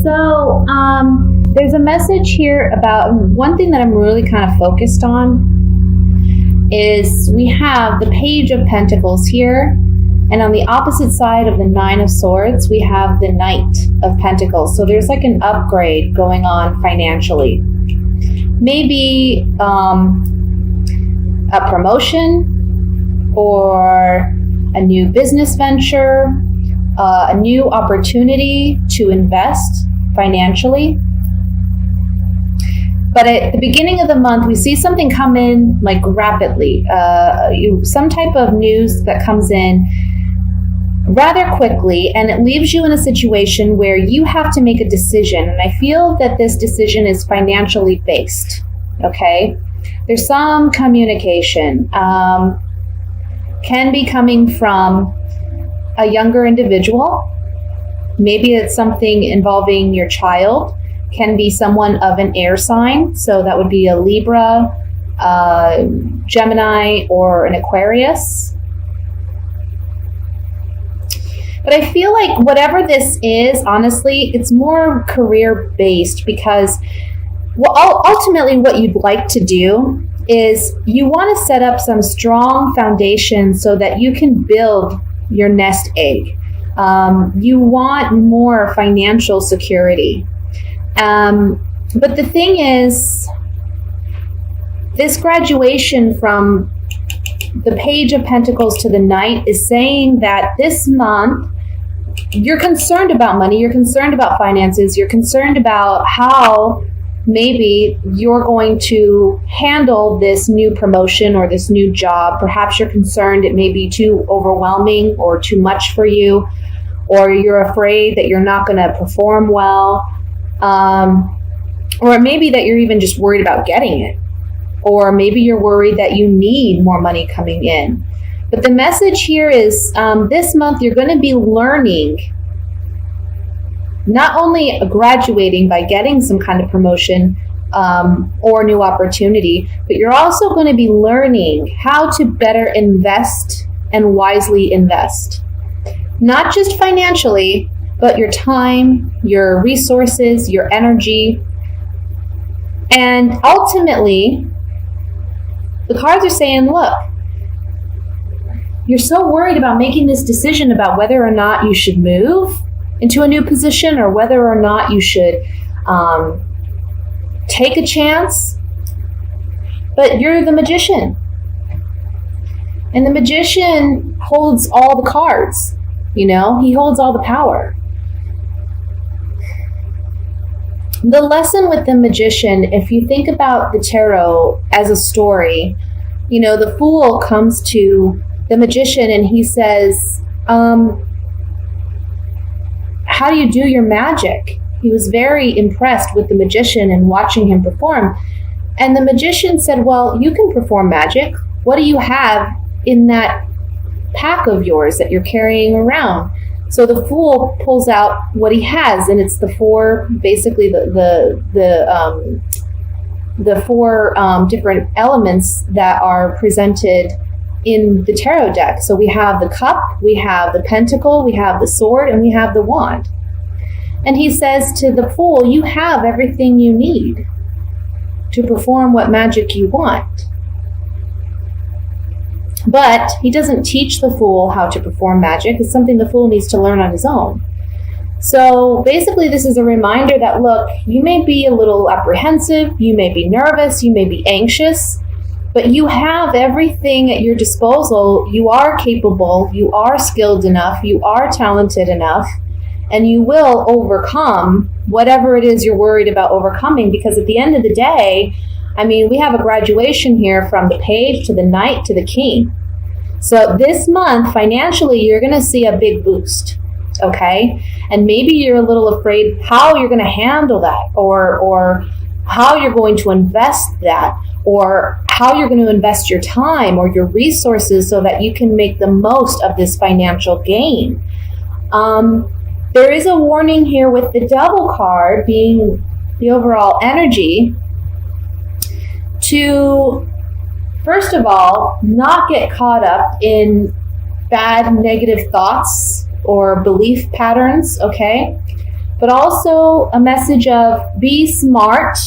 So, there's a message here about one thing that I'm really kind of focused on is we have the Page of Pentacles here, and on the opposite side of the Nine of Swords, we have the Knight of Pentacles. So there's like an upgrade going on financially. Maybe a promotion or a new business venture, a new opportunity to invest financially. But at the beginning of the month, we see something come in like rapidly, some type of news that comes in rather quickly, and it leaves you in a situation where you have to make a decision. And I feel that this decision is financially based, okay? There's some communication, can be coming from a younger individual. Maybe it's something involving your child, can be someone of an air sign. So that would be a Libra, Gemini, or an Aquarius. But I feel like whatever this is, honestly, it's more career-based, because ultimately what you'd like to do is you want to set up some strong foundation so that you can build your nest egg. You want more financial security. But the thing is, this graduation from the Page of Pentacles to the Knight is saying that this month you're concerned about money, you're concerned about finances, you're concerned about how maybe you're going to handle this new promotion or this new job. Perhaps you're concerned it may be too overwhelming or too much for you, or you're afraid that you're not going to perform well, or maybe that you're even just worried about getting it. Or maybe you're worried that you need more money coming in. But the message here is this month you're going to be learning, not only graduating by getting some kind of promotion or new opportunity, but you're also going to be learning how to better invest and wisely invest. Not just financially, but your time, your resources, your energy. And ultimately, the cards are saying, look, you're so worried about making this decision about whether or not you should move into a new position or whether or not you should take a chance. But you're the magician. And the magician holds all the cards. You know, he holds all the power. The lesson with the magician, if you think about the tarot as a story, you know, the Fool comes to the magician and he says, how do you do your magic? He was very impressed with the magician and watching him perform. And the magician said, well, you can perform magic. What do you have in that pack of yours that you're carrying around? So the Fool pulls out what he has, and it's the four, basically the four different elements that are presented in the tarot deck. So we have the cup, we have the pentacle, we have the sword, and we have the wand. And he says to the Fool, you have everything you need to perform what magic you want. But he doesn't teach the Fool how to perform magic. It's something the Fool needs to learn on his own. So basically this is a reminder that, look, you may be a little apprehensive, you may be nervous, you may be anxious, but you have everything at your disposal. You are capable, you are skilled enough, you are talented enough, and you will overcome whatever it is you're worried about overcoming, because at the end of the day, I mean, we have a graduation here from the Page to the Knight to the King. So this month, financially, you're going to see a big boost, okay? And maybe you're a little afraid how you're going to handle that, or how you're going to invest that, or how you're going to invest your time or your resources so that you can make the most of this financial gain. There is a warning here with the Devil card being the overall energy to, first of all, not get caught up in bad negative thoughts or belief patterns, okay? but also a message of be smart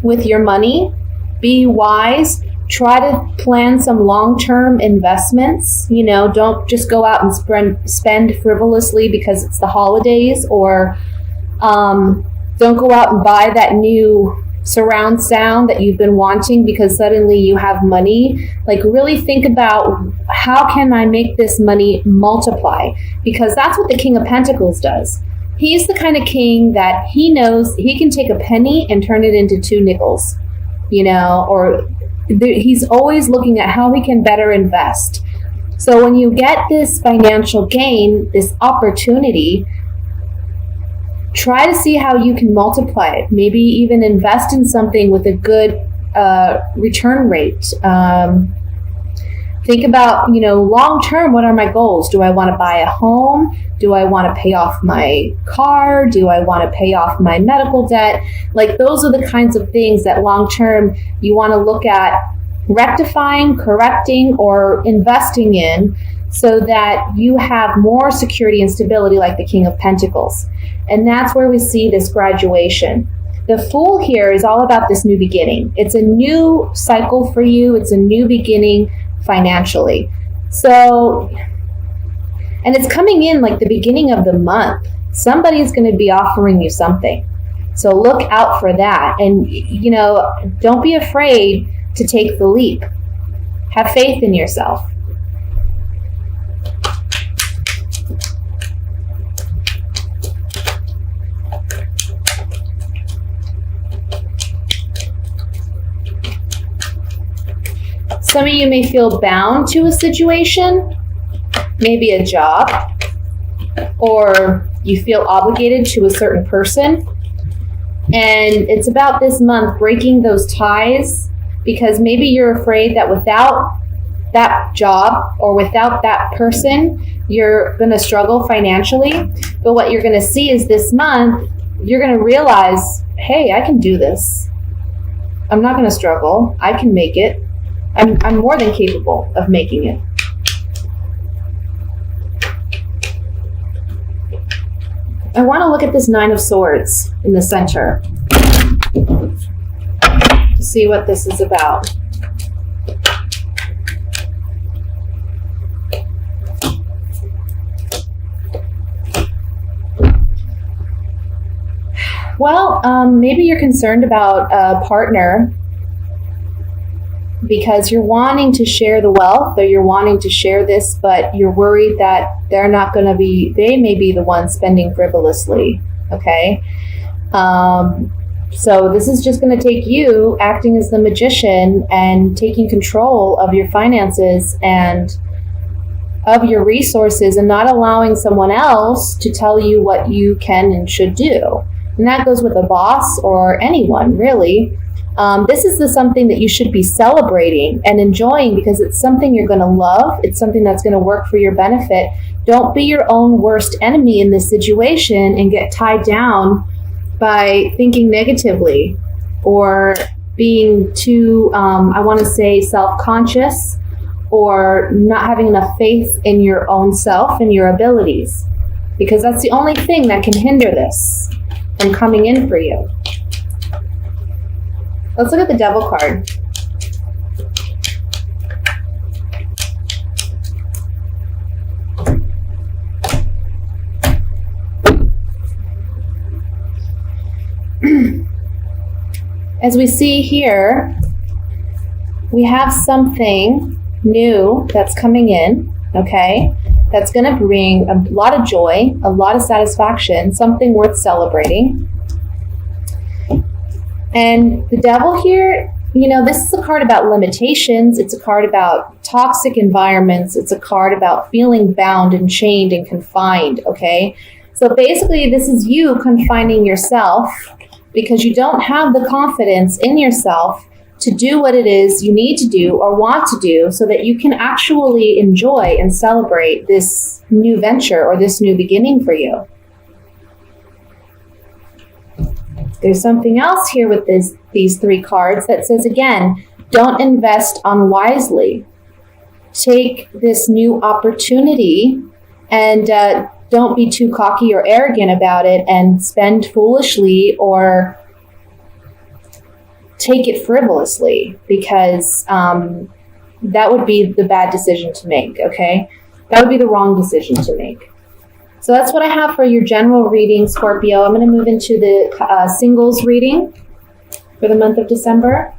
with your money, be wise, try to plan some long-term investments. Don't just go out and spend frivolously because it's the holidays, or don't go out and buy that new surround sound that you've been wanting because suddenly you have money. Like, really think about, how can I make this money multiply? Because that's what the King of Pentacles does. He's the kind of king that he knows he can take a penny and turn it into 2 nickels, or he's always looking at how he can better invest. So when you get this financial gain, this opportunity, try to see how you can multiply it. Maybe even invest in something with a good return rate. Think about, long term, what are my goals? Do I want to buy a home? Do I want to pay off my car? Do I want to pay off my medical debt? Like, those are the kinds of things that long term you want to look at rectifying, correcting, or investing in, so that you have more security and stability, like the King of Pentacles. And that's where we see this graduation. The Fool here is all about this new beginning. It's a new cycle for you. It's a new beginning financially. So, and it's coming in like the beginning of the month. Somebody's going to be offering you something. So look out for that. And, don't be afraid to take the leap. Have faith in yourself. Some of you may feel bound to a situation, maybe a job, or you feel obligated to a certain person. And it's about this month breaking those ties, because maybe you're afraid that without that job or without that person, you're going to struggle financially. But what you're going to see is this month, you're going to realize, hey, I can do this. I'm not going to struggle. I can make it. I'm more than capable of making it. I want to look at this 9 of Swords in the center to see what this is about. Well, maybe you're concerned about a partner because you're wanting to share the wealth, or you're wanting to share this, but you're worried that they may be the ones spending frivolously. Okay. So this is just going to take you acting as the magician and taking control of your finances and of your resources, and not allowing someone else to tell you what you can and should do. And that goes with a boss or anyone, really. This is something that you should be celebrating and enjoying, because it's something you're going to love. It's something that's going to work for your benefit. Don't be your own worst enemy in this situation and get tied down by thinking negatively or being too, I want to say, self-conscious, or not having enough faith in your own self and your abilities, because that's the only thing that can hinder this from coming in for you. Let's look at the Devil card. As we see here, we have something new that's coming in, okay? That's going to bring a lot of joy, a lot of satisfaction, something worth celebrating. And the Devil here, this is a card about limitations. It's a card about toxic environments. It's a card about feeling bound and chained and confined, okay? So basically, this is you confining yourself because you don't have the confidence in yourself to do what it is you need to do or want to do, so that you can actually enjoy and celebrate this new venture or this new beginning for you. There's something else here with these 3 cards that says, again, don't invest unwisely. Take this new opportunity and don't be too cocky or arrogant about it and spend foolishly or take it frivolously, because that would be the bad decision to make, okay? That would be the wrong decision to make. So that's what I have for your general reading, Scorpio. I'm going to move into the singles reading for the month of December.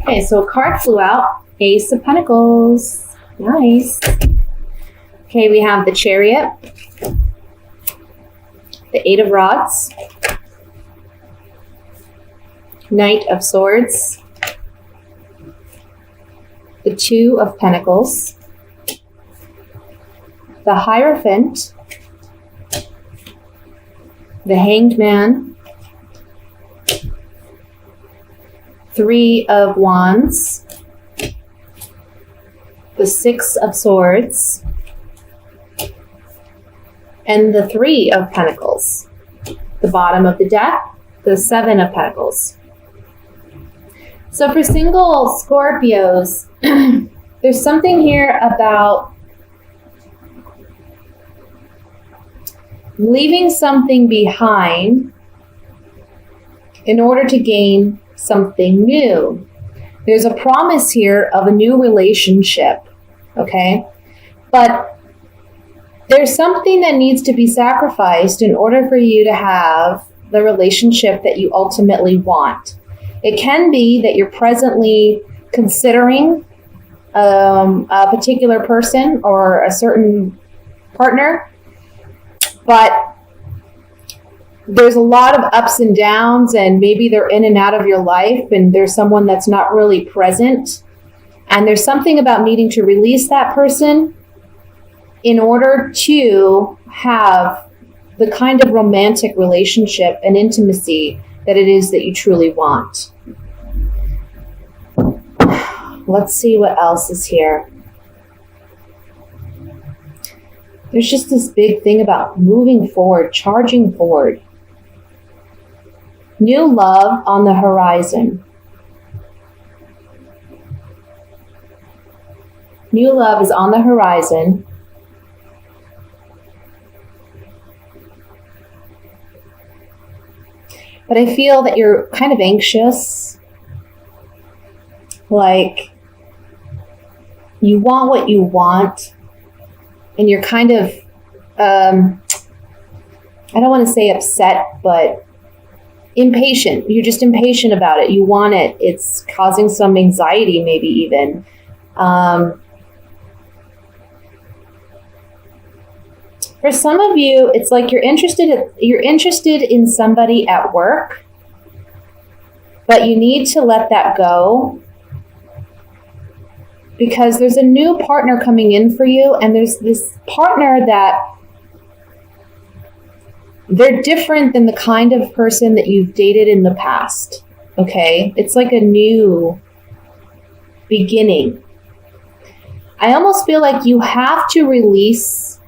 Okay, so a card flew out. Ace of Pentacles. Nice. Okay, we have the Chariot, the Eight of Rods, Knight of Swords, the Two of Pentacles, the Hierophant, the Hanged Man, Three of Wands, the Six of Swords, and the Three of Pentacles. The bottom of the deck, the Seven of Pentacles. So for single Scorpios, there's something here about leaving something behind in order to gain something new. There's a promise here of a new relationship, okay? But there's something that needs to be sacrificed in order for you to have the relationship that you ultimately want. It can be that you're presently considering a particular person or a certain partner, but there's a lot of ups and downs, and maybe they're in and out of your life, and there's someone that's not really present. And there's something about needing to release that person in order to have the kind of romantic relationship and intimacy that it is that you truly want. Let's see what else is here. There's just this big thing about moving forward, charging forward. New love on the horizon. New love is on the horizon. But I feel that you're kind of anxious. Like, you want what you want, and you're kind of, I don't want to say upset, but impatient. You're just impatient about it. You want it. It's causing some anxiety, maybe even. For some of you, it's like you're interested in somebody at work, but you need to let that go because there's a new partner coming in for you, and there's this partner that they're different than the kind of person that you've dated in the past, okay? It's like a new beginning. I almost feel like you have to release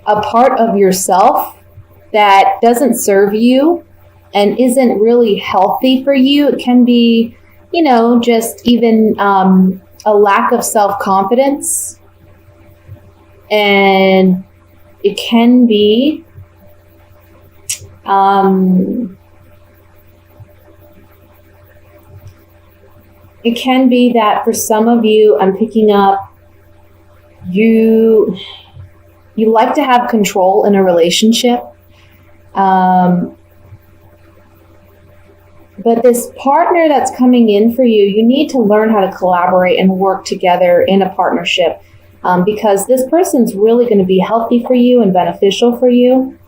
a part of yourself that doesn't serve you and isn't really healthy for you. It can be, just even a lack of self-confidence. And it can be that for some of you, I'm picking up, you like to have control in a relationship. But this partner that's coming in for you, you need to learn how to collaborate and work together in a partnership, because this person's really going to be healthy for you and beneficial for you.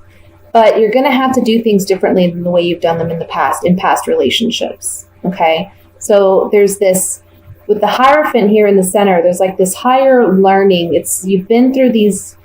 But you're going to have to do things differently than the way you've done them in the past, in past relationships. Okay? So there's this with the Hierophant here in the center, there's like this higher learning. You've been through these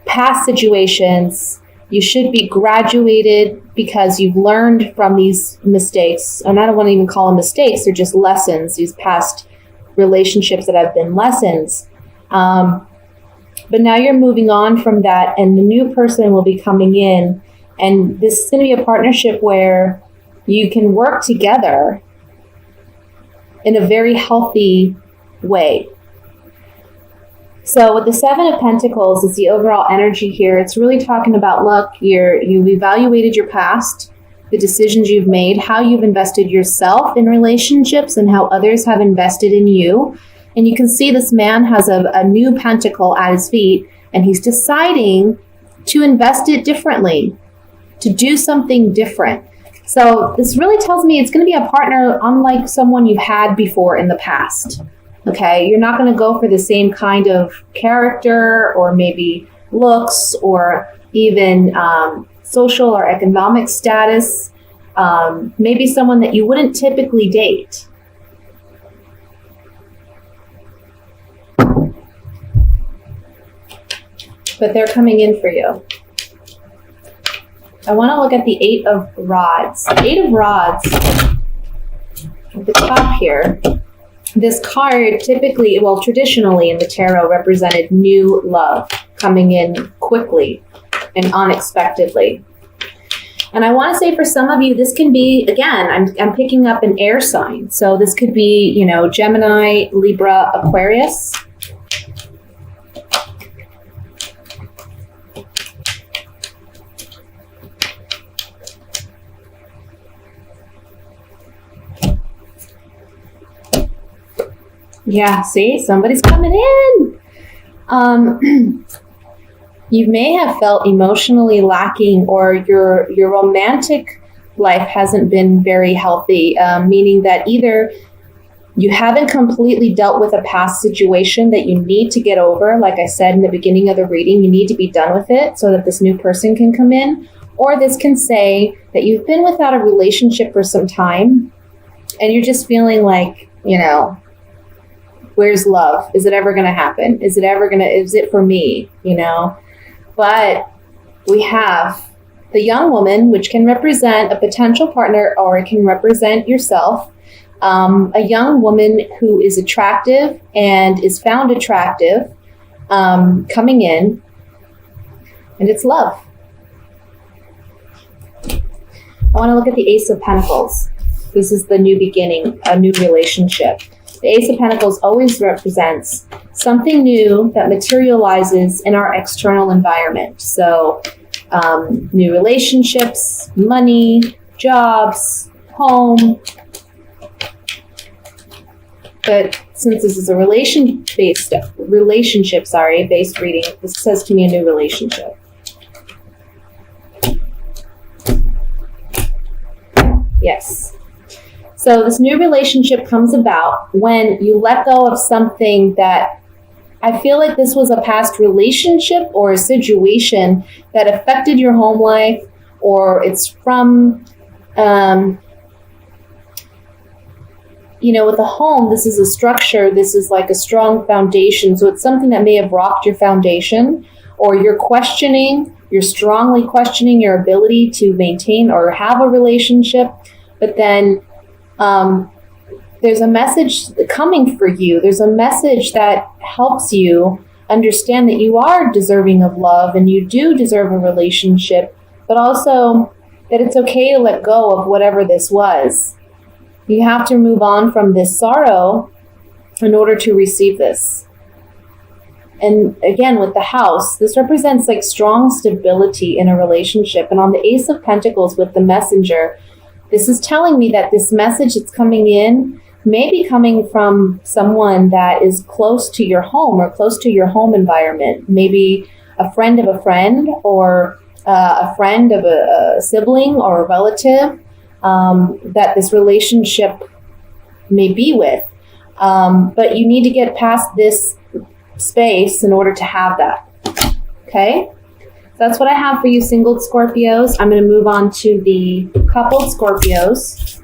past situations. You should be graduated because you've learned from these mistakes. And I don't want to even call them mistakes. They're just lessons, these past relationships that have been lessons. But now you're moving on from that, and the new person will be coming in. And this is going to be a partnership where you can work together in a very healthy way. So with the Seven of Pentacles, it's the overall energy here. It's really talking about, look, you've evaluated your past, the decisions you've made, how you've invested yourself in relationships, and how others have invested in you. And you can see this man has a new pentacle at his feet, and he's deciding to invest it differently, to do something different. So this really tells me it's going to be a partner unlike someone you've had before in the past. Okay, you're not going to go for the same kind of character or maybe looks or even social or economic status. Maybe someone that you wouldn't typically date. But they're coming in for you. I want to look at the Eight of Rods. The Eight of Rods at the top here. This card typically, well, traditionally in the tarot represented new love coming in quickly and unexpectedly. And I want to say for some of you, this can be, again, I'm picking up an air sign. So this could be, Gemini, Libra, Aquarius. Yeah, see, somebody's coming in. You may have felt emotionally lacking, or your romantic life hasn't been very healthy, meaning that either you haven't completely dealt with a past situation that you need to get over. Like I said in the beginning of the reading, you need to be done with it so that this new person can come in. Or this can say that you've been without a relationship for some time and you're just feeling like, where's love? Is it ever going to happen? Is it for me? But we have the young woman, which can represent a potential partner, or it can represent yourself. A young woman who is attractive and is found attractive, coming in, and it's love. I want to look at the Ace of Pentacles. This is the new beginning, a new relationship. The Ace of Pentacles always represents something new that materializes in our external environment. So new relationships, money, jobs, home. But since this is a relationship-based reading, this says to me a new relationship. Yes. So this new relationship comes about when you let go of something that I feel like this was a past relationship or a situation that affected your home life, or it's from, with a home, this is a structure, this is like a strong foundation. So it's something that may have rocked your foundation, or you're strongly questioning your ability to maintain or have a relationship. But then there's a message coming for you. There's a message that helps you understand that you are deserving of love and you do deserve a relationship, but also that it's okay to let go of whatever this was. You have to move on from this sorrow in order to receive this. And again, with the House, this represents like strong stability in a relationship. And on the Ace of Pentacles with the Messenger, this is telling me that this message that's coming in may be coming from someone that is close to your home or close to your home environment. Maybe a friend of a friend, or a friend of a sibling or a relative that this relationship may be with. But you need to get past this space in order to have that. Okay? That's what I have for you, single Scorpios. I'm going to move on to the coupled Scorpios.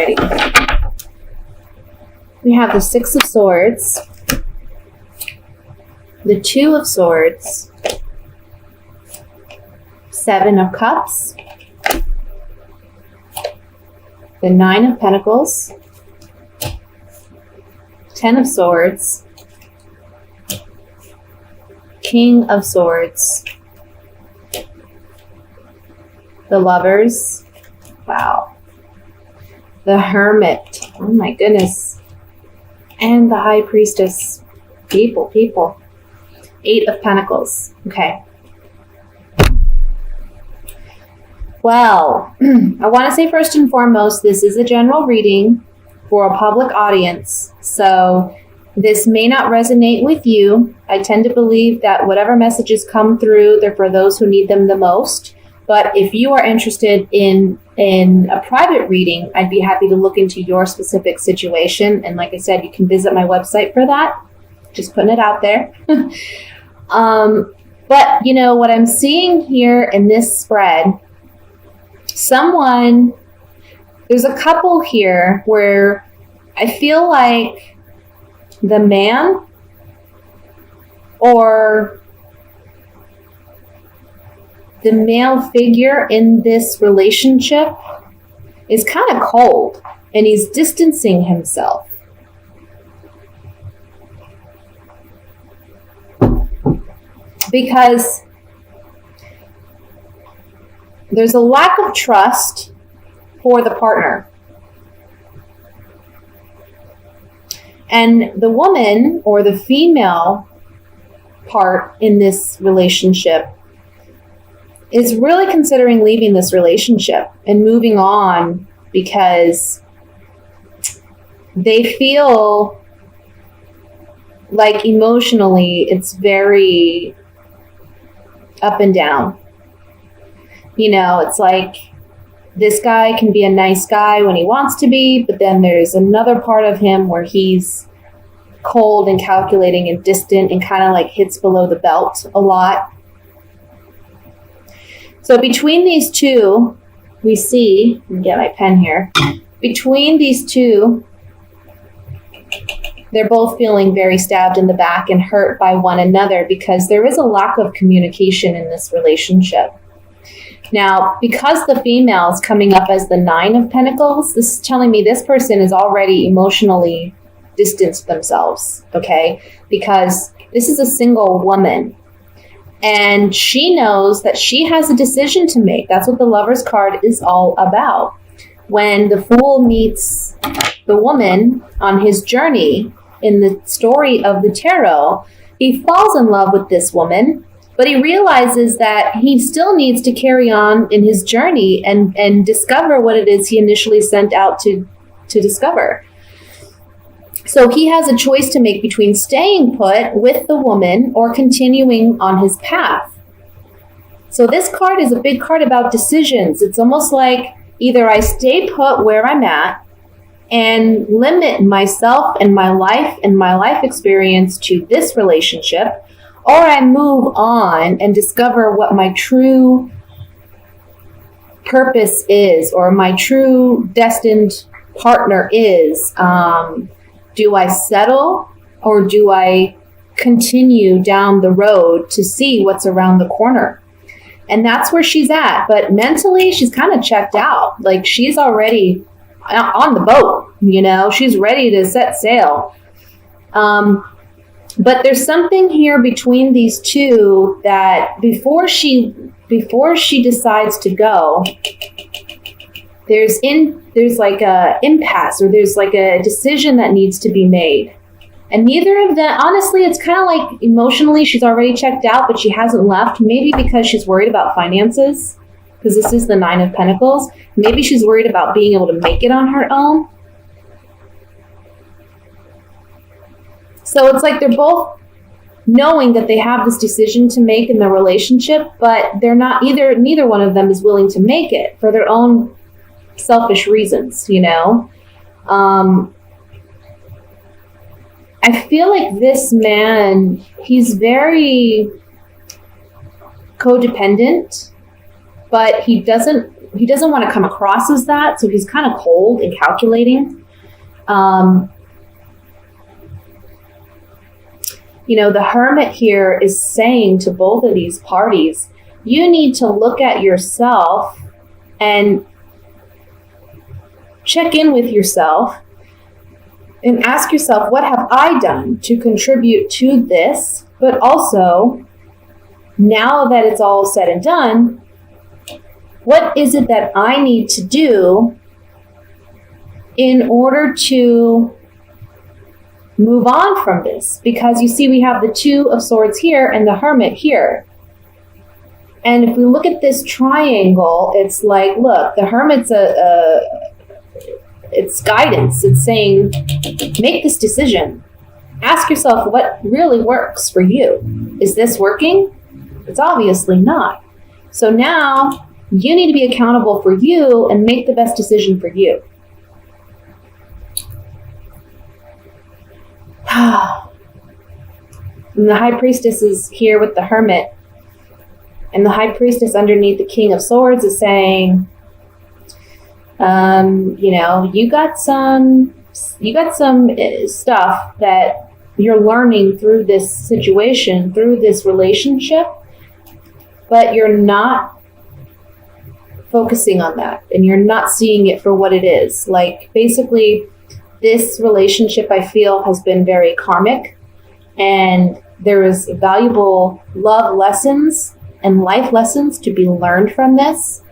Alrighty. We have the Six of Swords, the Two of Swords, Seven of Cups, the Nine of Pentacles, Ten of Swords, King of Swords, the Lovers, wow, the Hermit, oh my goodness, and the High Priestess. People. Eight of Pentacles. Okay. Well, I want to say first and foremost, this is a general reading for a public audience. So this may not resonate with you. I tend to believe that whatever messages come through, they're for those who need them the most. But if you are interested in a private reading, I'd be happy to look into your specific situation. And like I said, you can visit my website for that. Just putting it out there. But, you know, what I'm seeing here in this spread, there's a couple here where I feel like the man or the male figure in this relationship is kind of cold and he's distancing himself. Because there's a lack of trust for the partner. And the woman or the female part in this relationship is really considering leaving this relationship and moving on because they feel like emotionally it's very up and down. You know, it's like this guy can be a nice guy when he wants to be, but then there's another part of him where he's cold and calculating and distant and kind of like hits below the belt a lot. So between these two, we see, let me get my pen here. Between these two, they're both feeling very stabbed in the back and hurt by one another because there is a lack of communication in this relationship. Now, because the female is coming up as the Nine of Pentacles, this is telling me this person is already emotionally distanced themselves, okay? Because this is a single woman. And she knows that she has a decision to make. That's what the Lover's card is all about. When the Fool meets the woman on his journey in the story of the tarot, he falls in love with this woman, but he realizes that he still needs to carry on in his journey and discover what it is he initially sent out to discover. So he has a choice to make between staying put with the woman or continuing on his path. So this card is a big card about decisions. It's almost like either I stay put where I'm at and limit myself and my life experience to this relationship, or I move on and discover what my true purpose is or my true destined partner is. Do I settle or do I continue down the road to see what's around the corner? And that's where she's at. But mentally, she's kind of checked out. Like she's already on the boat, you know, she's ready to set sail. But there's something here between these two that before she decides to go, there's like a impasse or there's like a decision that needs to be made. And neither of them, honestly, it's kind of like emotionally she's already checked out, but she hasn't left. Maybe because she's worried about finances, because this is the Nine of Pentacles. Maybe she's worried about being able to make it on her own. So it's like they're both knowing that they have this decision to make in the relationship, but they're not neither one of them is willing to make it for their own selfish reasons, you know? I feel like this man, he's very codependent, but he doesn't he doesn't want to come across as that, so he's kind of cold and calculating. The hermit here is saying to both of these parties, you need to look at yourself and check in with yourself and ask yourself, what have I done to contribute to this? But also, now that it's all said and done, what is it that I need to do in order to move on from this? Because you see, we have the Two of Swords here and the Hermit here. And if we look at this triangle, it's like, look, the Hermit's it's guidance. It's saying, make this decision. Ask yourself what really works for you. Is this working? It's obviously not. So now you need to be accountable for you and make the best decision for you. And the High Priestess is here with the Hermit. And the High Priestess underneath the King of Swords is saying, you got some stuff that you're learning through this situation, through this relationship, but you're not focusing on that and you're not seeing it for what it is. Like, basically, this relationship, I feel, has been very karmic, and there is valuable love lessons and life lessons to be learned from this.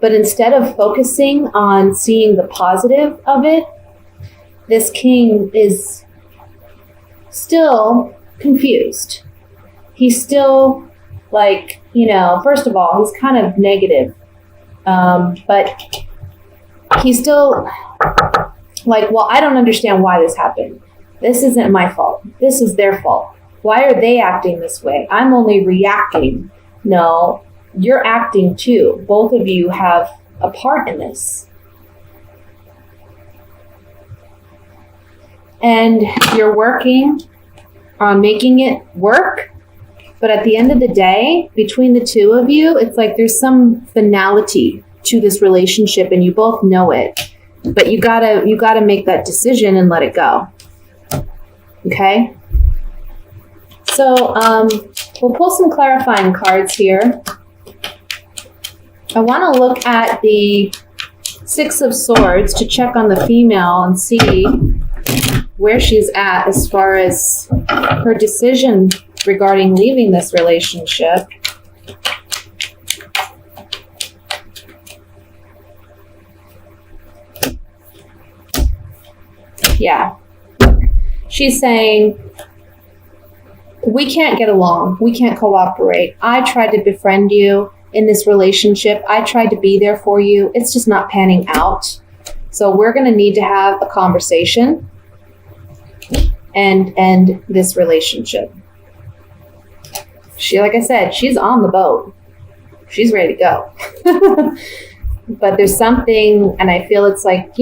But instead of focusing on seeing the positive of it, this king is still confused. He's still first of all, he's kind of negative. But he's still like, well, I don't understand why this happened. This isn't my fault. This is their fault. Why are they acting this way? I'm only reacting. No, you're acting too. Both of you have a part in this. And you're working on making it work. But at the end of the day, between the two of you, it's like there's some finality to this relationship and you both know it. But you gotta make that decision and let it go. Okay? So we'll pull some clarifying cards here. I want to look at the Six of Swords to check on the female and see where she's at as far as her decision regarding leaving this relationship. Yeah. She's saying, we can't get along. We can't cooperate. I tried to befriend you in this relationship. I tried to be there for you. It's just not panning out. So we're going to need to have a conversation and end this relationship. Like I said, she's on the boat. She's ready to go. But there's something, and I feel it's like,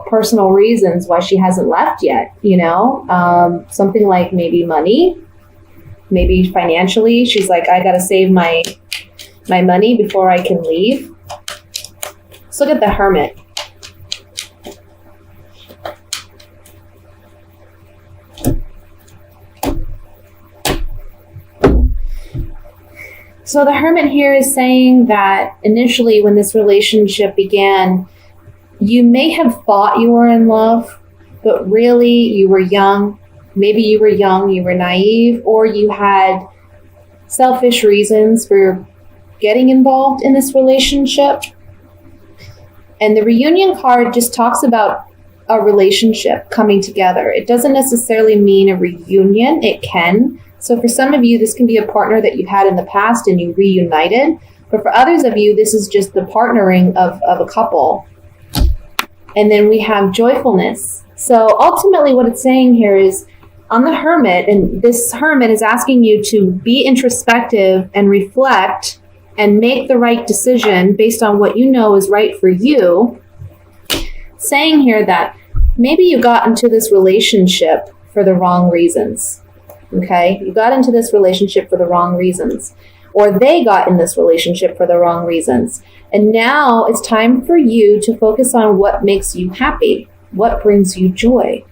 personal reasons why she hasn't left yet, something like maybe money, maybe financially. She's like, I got to save my money before I can leave. Let's look at the Hermit. So the Hermit here is saying that initially when this relationship began, you may have thought you were in love, but really you were young. Maybe you were young, you were naive, or you had selfish reasons for getting involved in this relationship. And the reunion card just talks about a relationship coming together. It doesn't necessarily mean a reunion. It can. So for some of you, this can be a partner that you've had in the past and you reunited. But for others of you, this is just the partnering of a couple. And then we have joyfulness. So ultimately what it's saying here is on the Hermit, and this Hermit is asking you to be introspective and reflect and make the right decision based on what you know is right for you. Saying here that maybe you got into this relationship for the wrong reasons. Okay, you got into this relationship for the wrong reasons, or they got in this relationship for the wrong reasons. And now it's time for you to focus on what makes you happy, what brings you joy.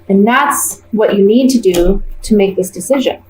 And that's what you need to do to make this decision.